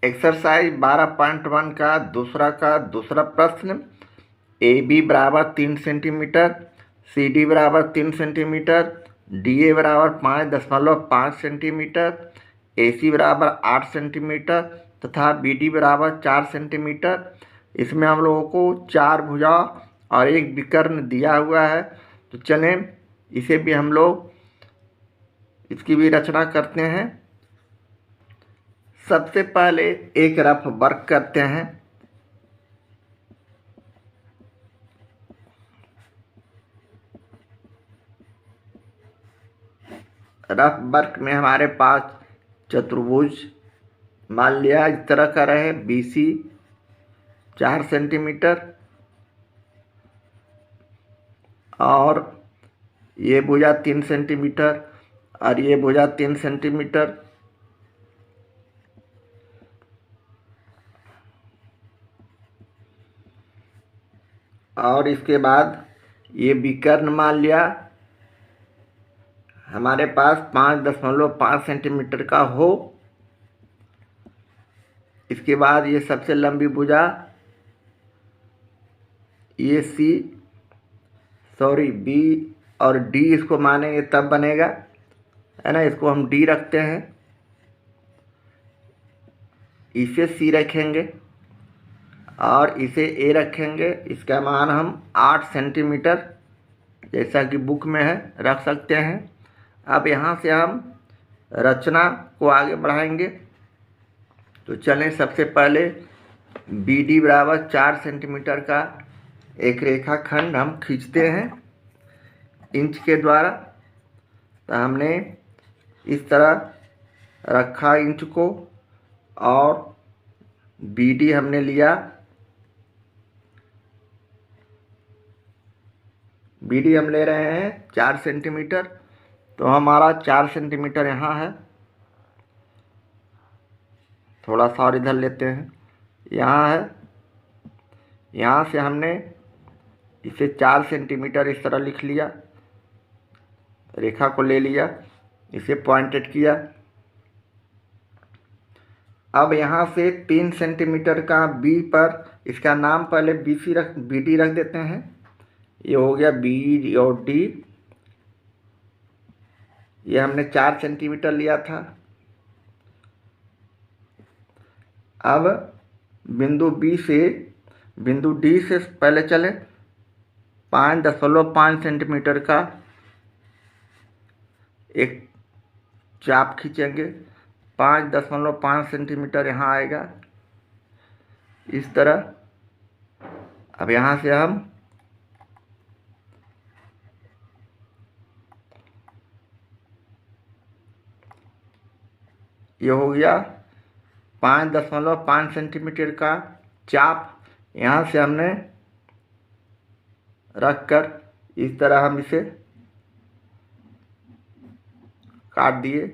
Exercise 12.1 का दूसरा प्रश्न। ए बी बराबर 3 सेंटीमीटर, सी डी बराबर 3 सेंटीमीटर, डी ए बराबर 5.5 सेंटीमीटर, ए सी बराबर 8 सेंटीमीटर तथा बी डी बराबर 4 सेंटीमीटर। इसमें हम लोगों को 4 भुजा और एक विकर्ण दिया हुआ है। तो चलें इसे भी हम लोग इसकी भी रचना करते हैं। सबसे पहले एक रफ वर्क करते हैं। रफ वर्क में हमारे पास चतुर्भुज मान लिया इस तरह का रहे, बी सी 4 सेंटीमीटर और ये भुजा 3 सेंटीमीटर और ये भुजा 3 सेंटीमीटर। और इसके बाद ये विकर्ण मान लिया हमारे पास 5.5 सेंटीमीटर का हो। इसके बाद ये सबसे लंबी भुजा ये बी और डी इसको मानेंगे तब बनेगा, है ना। इसको हम डी रखते हैं, इसे सी रखेंगे और इसे ए रखेंगे। इसका मान हम 8 सेंटीमीटर जैसा कि बुक में है रख सकते हैं। अब यहाँ से हम रचना को आगे बढ़ाएंगे। तो चलें सबसे पहले बी डी बराबर 4 सेंटीमीटर का एक रेखाखंड हम खींचते हैं इंच के द्वारा। तो हमने इस तरह रखा इंच को और बी डी हमने लिया, बी डी हम ले रहे हैं 4 सेंटीमीटर। तो हमारा 4 सेंटीमीटर यहाँ है। थोड़ा सा और इधर लेते हैं, यहाँ है। यहाँ से हमने इसे 4 सेंटीमीटर इस तरह लिख लिया, रेखा को ले लिया, इसे पॉइंटेड किया। अब यहाँ से 3 सेंटीमीटर का बी पर इसका नाम पहले बी डी रख देते हैं। ये हो गया बी और डी। ये हमने 4 सेंटीमीटर लिया था। अब बिंदु डी से पहले चले 5.5 सेंटीमीटर का एक चाप खींचेंगे। 5.5 सेंटीमीटर यहाँ आएगा इस तरह। अब यहाँ से हम ये हो गया 5.5 सेंटीमीटर का चाप। यहाँ से हमने रखकर इस तरह हम इसे काट दिए।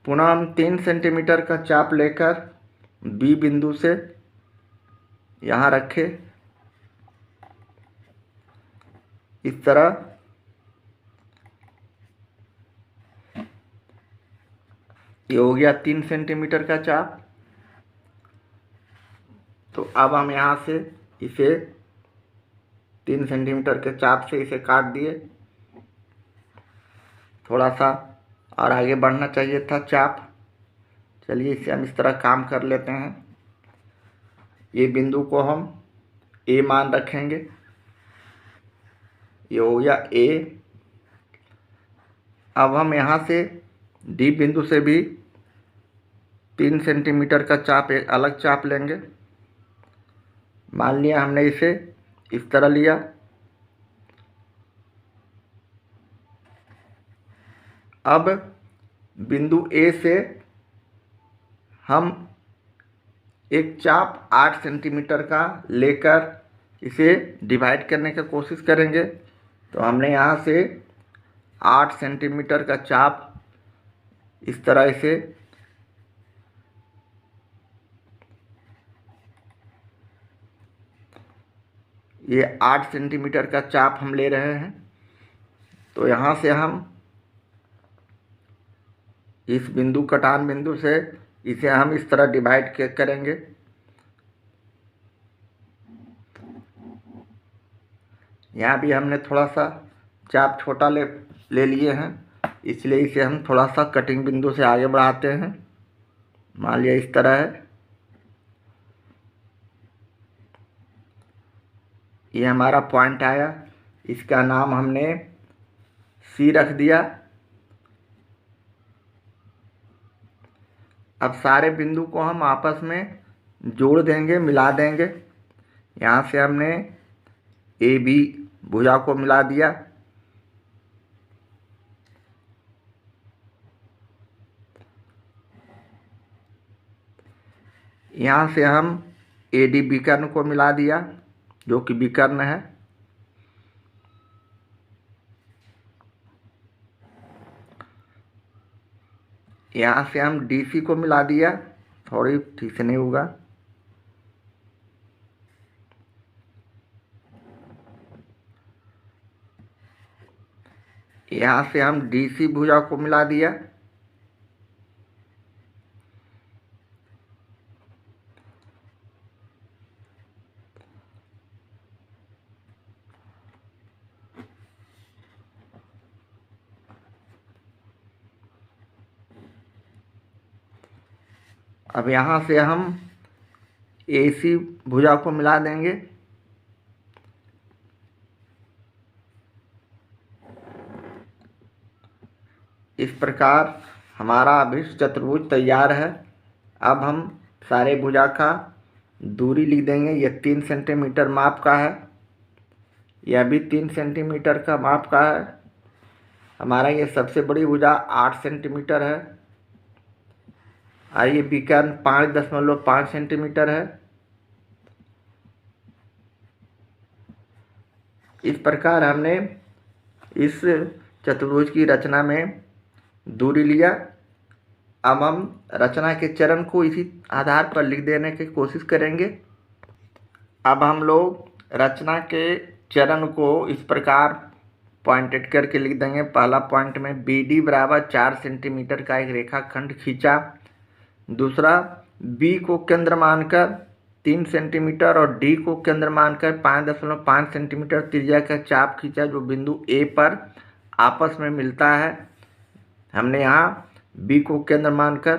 पुनः हम 3 सेंटीमीटर का चाप लेकर बी बिंदु से यहाँ रखे इस तरह। ये हो गया 3 सेंटीमीटर का चाप। तो अब हम यहाँ से इसे 3 सेंटीमीटर के चाप से इसे काट दिए। थोड़ा सा और आगे बढ़ना चाहिए था चाप। चलिए इसे हम इस तरह काम कर लेते हैं। ये बिंदु को हम ए मान रखेंगे। ये हो गया ए। अब हम यहाँ से डी बिंदु से भी 3 सेंटीमीटर का चाप एक अलग चाप लेंगे। मान लिया हमने इसे इस तरह लिया। अब बिंदु ए से हम एक चाप 8 सेंटीमीटर का लेकर इसे डिवाइड करने की कोशिश करेंगे। तो हमने यहाँ से 8 सेंटीमीटर का चाप इस तरह से ये 8 सेंटीमीटर का चाप हम ले रहे हैं। तो यहाँ से हम इस बिंदु कटान बिंदु से इसे हम इस तरह डिवाइड करेंगे। यहाँ भी हमने थोड़ा सा चाप छोटा ले लिए हैं, इसलिए इसे हम थोड़ा सा कटिंग बिंदु से आगे बढ़ाते हैं। मान लिया इस तरह है। ये हमारा पॉइंट आया, इसका नाम हमने सी रख दिया। अब सारे बिंदु को हम आपस में जोड़ देंगे, मिला देंगे। यहाँ से हमने ए बी भुजा को मिला दिया। यहाँ से हम ए डी विकर्ण को मिला दिया, जो कि विकर्ण है। यहाँ से हम डी सी को मिला दिया, थोड़ी ठीक से नहीं होगा। यहाँ से हम डी सी भुजा को मिला दिया। अब यहाँ से हम ए सी भुजा को मिला देंगे। इस प्रकार हमारा अभिष्ट चतुर्भुज तैयार है। अब हम सारे भुजा का दूरी लिख देंगे। यह 3 सेंटीमीटर माप का है, यह भी 3 सेंटीमीटर का माप का है। हमारा ये सबसे बड़ी भुजा 8 सेंटीमीटर है और ये विकर्ण 5.5 सेंटीमीटर है। इस प्रकार हमने इस चतुर्भुज की रचना में दूरी लिया। अब हम रचना के चरण को इसी आधार पर लिख देने की कोशिश करेंगे। अब हम लोग रचना के चरण को इस प्रकार पॉइंटेड करके लिख देंगे। पहला पॉइंट में बी डी बराबर 4 सेंटीमीटर का एक रेखाखंड खींचा। दूसरा, बी को केंद्र मानकर 3 सेंटीमीटर और डी को केंद्र मानकर 5.5 सेंटीमीटर त्रिज्या का चाप खींचा, जो बिंदु ए पर आपस में मिलता है। हमने यहाँ बी को केंद्र मानकर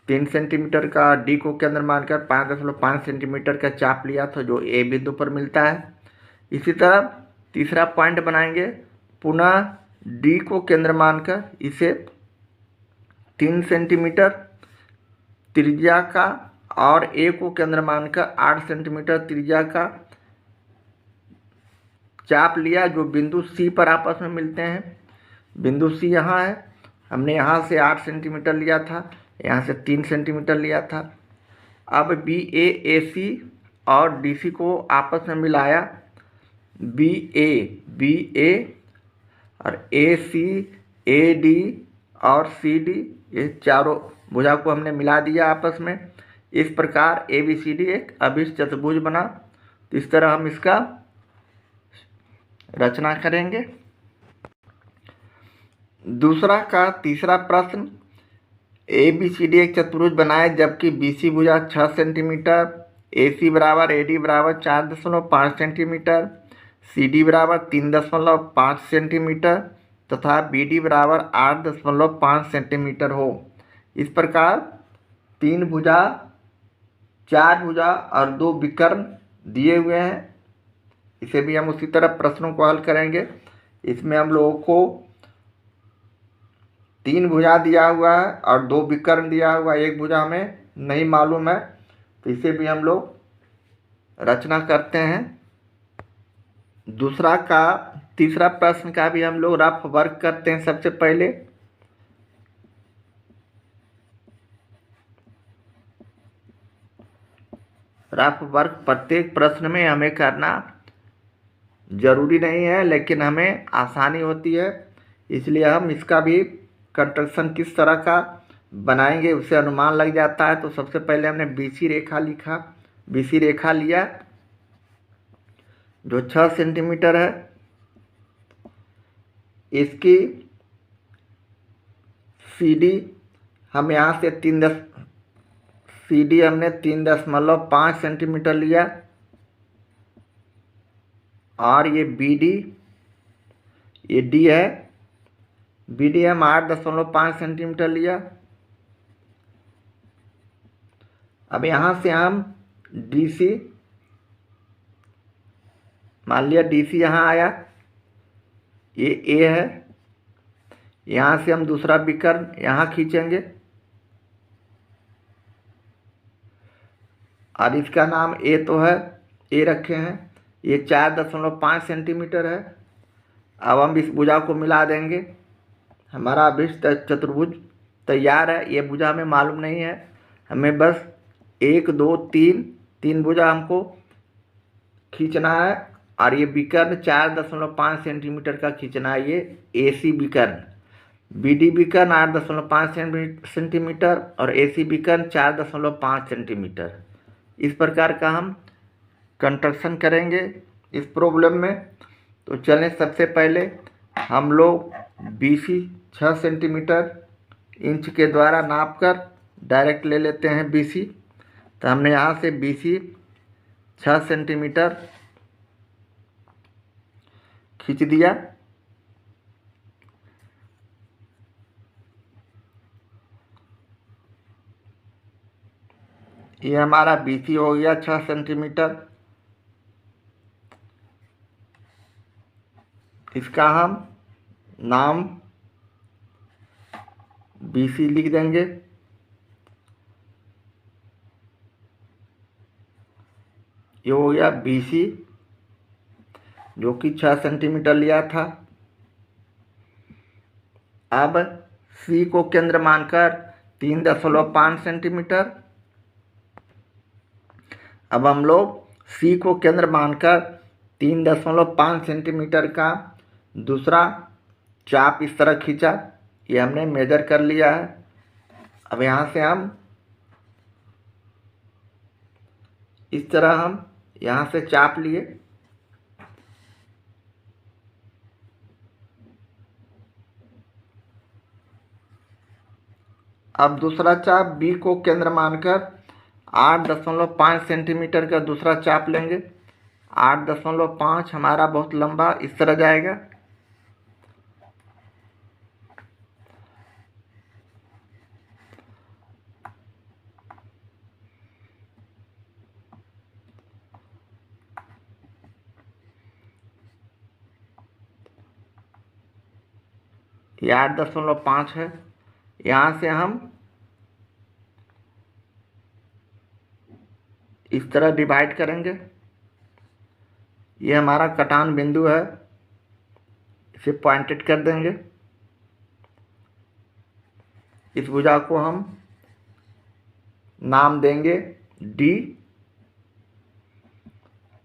3 सेंटीमीटर का, डी को केंद्र मानकर 5.5 सेंटीमीटर का चाप लिया था, जो ए बिंदु पर मिलता है। इसी तरह तीसरा पॉइंट बनाएंगे। पुनः डी को केंद्र मानकर इसे 3 सेंटीमीटर त्रिज्या का और ए को केंद्र मानकर 8 सेंटीमीटर त्रिज्या का चाप लिया, जो बिंदु सी पर आपस में मिलते हैं। बिंदु सी यहाँ है, हमने यहाँ से 8 सेंटीमीटर लिया था, यहाँ से 3 सेंटीमीटर लिया था। अब बी ए सी और डी सी को आपस में मिलाया। बी ए और ए सी, ए डी और सी डी, ये चारों भुजा को हमने मिला दिया आपस में। इस प्रकार ए बी सी डी एक अभिष्ट चतुर्भुज बना। तो इस तरह हम इसका रचना करेंगे। दूसरा का तीसरा प्रश्न, ए बी सी डी एक चतुर्भुज बनाए जबकि बी सी भुजा 6 सेंटीमीटर, ए सी बराबर ए डी बराबर 4.5 सेंटीमीटर, सी डी बराबर 3.5 सेंटीमीटर तथा बी डी बराबर 8.5 सेंटीमीटर हो। इस प्रकार 3 भुजा, 4 भुजा और 2 विकर्ण दिए हुए हैं। इसे भी हम उसी तरह प्रश्नों को हल करेंगे। इसमें हम लोगों को 3 भुजा दिया हुआ है और 2 विकर्ण दिया हुआ है, एक भुजा हमें नहीं मालूम है। तो इसे भी हम लोग रचना करते हैं। दूसरा का तीसरा प्रश्न का भी हम लोग रफ वर्क करते हैं। सबसे पहले रफ वर्क प्रत्येक प्रश्न में हमें करना जरूरी नहीं है, लेकिन हमें आसानी होती है, इसलिए हम इसका भी कंस्ट्रक्शन किस तरह का बनाएंगे उससे अनुमान लग जाता है। तो सबसे पहले हमने बीसी रेखा लिखा, बीसी रेखा लिया जो 6 सेंटीमीटर है। इसकी सी डी हम यहाँ से 3 CD हमने 3.5 सेंटीमीटर लिया, और ये BD, ये D है, BD हम 8.5 सेंटीमीटर लिया। अब यहाँ से हम DC, मान लिया DC यहाँ आया, ये A है, यहाँ से हम दूसरा विकर्ण यहाँ खींचेंगे, और इसका नाम A तो है, A रखे हैं, ये 4.5 सेंटीमीटर है। अब हम इस भुजा को मिला देंगे, हमारा अभिष्ट चतुर्भुज तैयार है। ये भुजा हमें मालूम नहीं है, हमें बस 1 2 3 भुजा हमको खींचना है, और ये विकर्ण 4.5 सेंटीमीटर का खींचना है। ये AC विकर्ण, BD विकर्ण 8.5 सेंटीमीटर और AC विकर्ण 4.5 सेंटीमीटर। इस प्रकार का हम कंस्ट्रक्शन करेंगे इस प्रॉब्लम में। तो चलें, सबसे पहले हम लोग BC 6 सेंटीमीटर इंच के द्वारा नाप कर डायरेक्ट ले लेते हैं BC। तो हमने यहाँ से BC 6 सेंटीमीटर खींच दिया। ये हमारा BC हो गया 6 सेंटीमीटर। इसका हम नाम BC लिख देंगे। ये हो गया BC, जो कि 6 सेंटीमीटर लिया था। अब C को केंद्र मानकर 3.5 सेंटीमीटर। अब हम लोग C को केंद्र मानकर 3.5 सेंटीमीटर का दूसरा चाप इस तरह खींचा, ये हमने मेजर कर लिया है। अब यहाँ से हम इस तरह हम यहाँ से चाप लिए। अब दूसरा चाप B को केंद्र मानकर 8.5 सेंटीमीटर का दूसरा चाप लेंगे। 8.5 हमारा बहुत लंबा इस तरह जाएगा। ये 8.5 है। यहाँ से हम इस तरह डिवाइड करेंगे। ये हमारा कटान बिंदु है, इसे पॉइंटेड कर देंगे। इस भुजा को हम नाम देंगे D।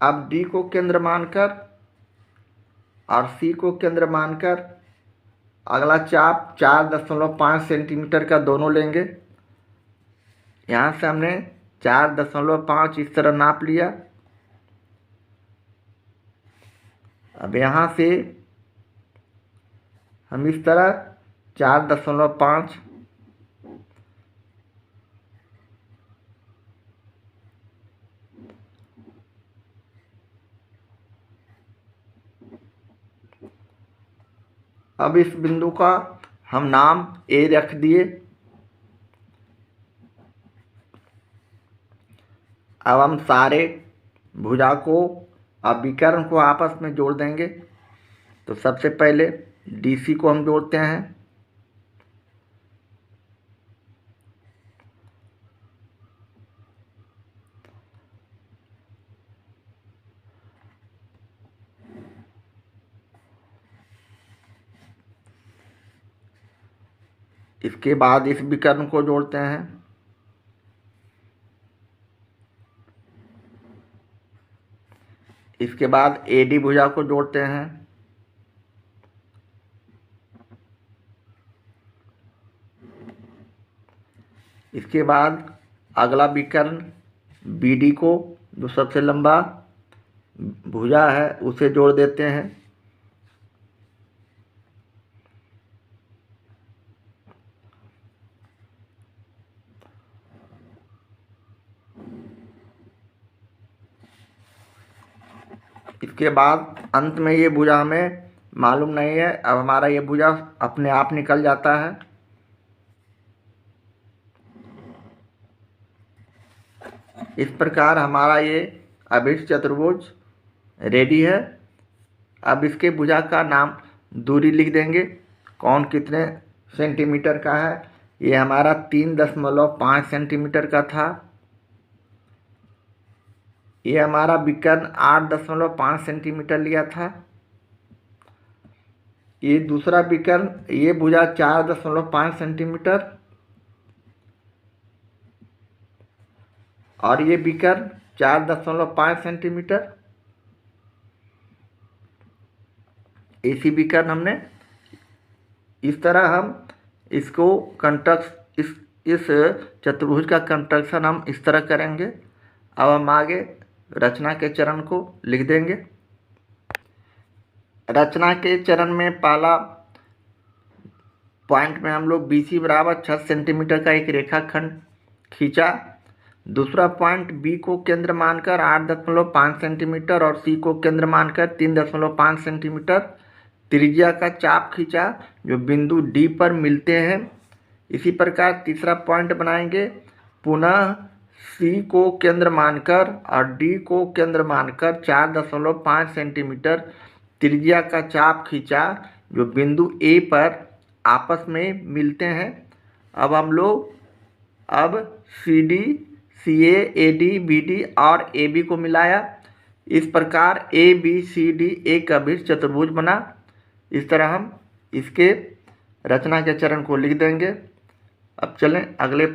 अब D को केंद्र मानकर और C को केंद्र मानकर अगला चाप 4.5 सेंटीमीटर का दोनों लेंगे। यहाँ से हमने 4.5 इस तरह नाप लिया। अब यहाँ से हम इस तरह 4.5 अब इस बिंदु का हम नाम A रख दिए। अब हम सारे भुजा को अब विकर्ण को आपस में जोड़ देंगे। तो सबसे पहले DC को हम जोड़ते हैं। इसके बाद इस विकर्ण को जोड़ते हैं। इसके बाद AD भुजा को जोड़ते हैं। इसके बाद अगला विकर्ण BD को, जो सबसे लंबा भुजा है, उसे जोड़ देते हैं। इसके बाद अंत में ये भुजा हमें मालूम नहीं है। अब हमारा ये भुजा अपने आप निकल जाता है। इस प्रकार हमारा ये अभिष्ट चतुर्भुज रेडी है। अब इसके भुजा का नाम दूरी लिख देंगे, कौन कितने सेंटीमीटर का है। ये हमारा 3.5 सेंटीमीटर का था। ये हमारा विकर्ण 8.5 सेंटीमीटर लिया था। ये दूसरा विकर्ण, ये भुजा 4.5 सेंटीमीटर और ये विकर्ण 4.5 सेंटीमीटर। इसी विकर्ण हमने इस तरह हम इसको इस चतुर्भुज का कंस्ट्रक्शन हम इस तरह करेंगे। अब हम आगे रचना के चरण को लिख देंगे। रचना के चरण में पहला पॉइंट में हम लोग BC बराबर 6 सेंटीमीटर का एक रेखाखंड खींचा। दूसरा पॉइंट B को केंद्र मानकर 8.5 सेंटीमीटर और C को केंद्र मानकर 3.5 सेंटीमीटर त्रिज्या का चाप खींचा जो बिंदु D पर मिलते हैं। इसी प्रकार तीसरा पॉइंट बनाएंगे। पुनः C को केंद्र मानकर और D को केंद्र मानकर 4.5 सेंटीमीटर त्रिज्या का चाप खींचा जो बिंदु A पर आपस में मिलते हैं। अब हम लोग CD, CA, AD, BD और AB को मिलाया। इस प्रकार ABCD एक अभिष्ट चतुर्भुज बना। इस तरह हम इसके रचना के चरण को लिख देंगे। अब चलें अगले